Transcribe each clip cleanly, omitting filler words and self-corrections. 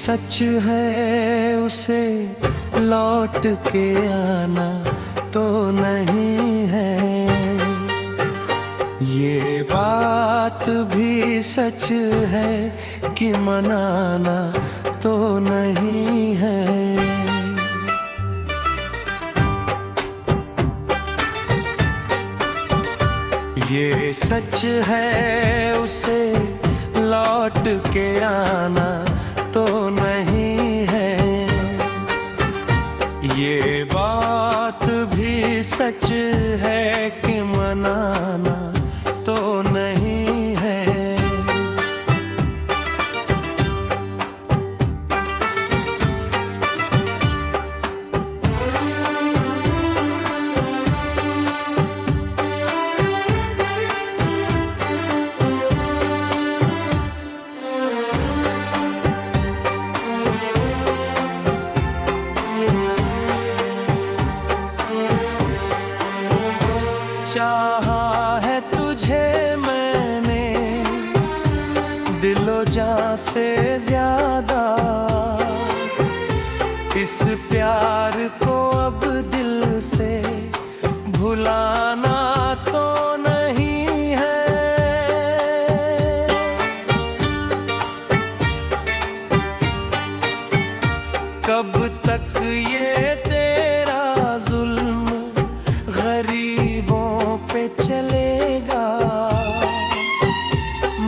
सच है उसे लौट के आना तो नहीं है, ये बात भी सच है कि मनाना तो नहीं है। ये सच है उसे लौट के आना तो नहीं है, ये बात भी सच है कि मनाना तो नहीं है। चाहा है तुझे मैंने दिलो जान से ज्यादा, इस प्यार को अब दिल से भुलाना तो नहीं है। कब तक ये तेरा जुल्म गरीबों पे चलेगा,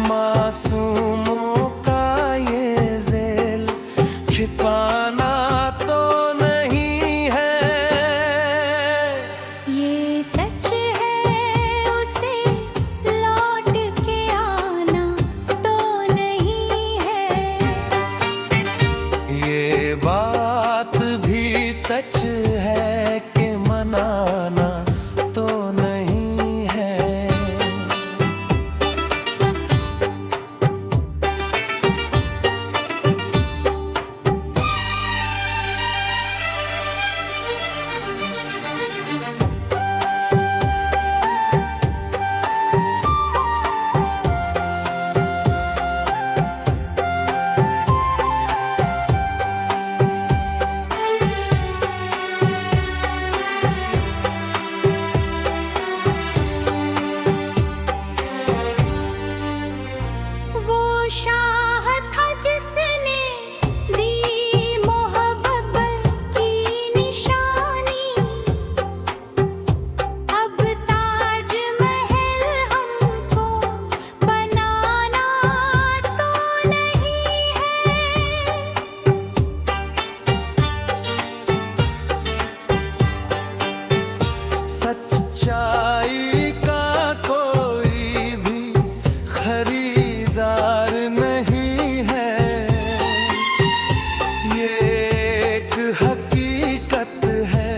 मासूमों का ये ज़ेल छिपाना तो नहीं है। ये सच है उसे लौट के आना तो नहीं है, ये बात भी सच है कि मनाना तो नहीं है। सच्चाई का कोई भी खरीदार नहीं है, ये एक हकीकत है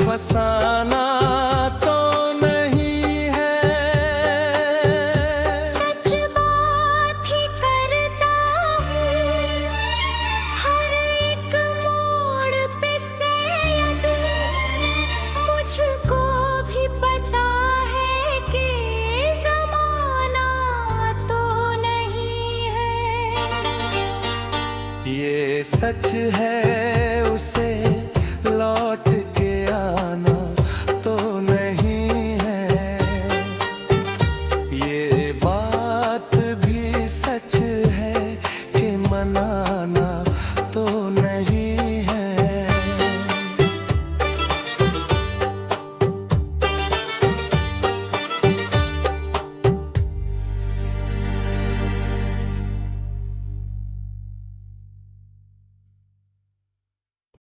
फसाना तो नहीं है। सच बात ही करता हूँ हर एक मोड़ पे सैयद, मुझको भी पता है कि ज़माना तो नहीं है। ये सच है उसे लौट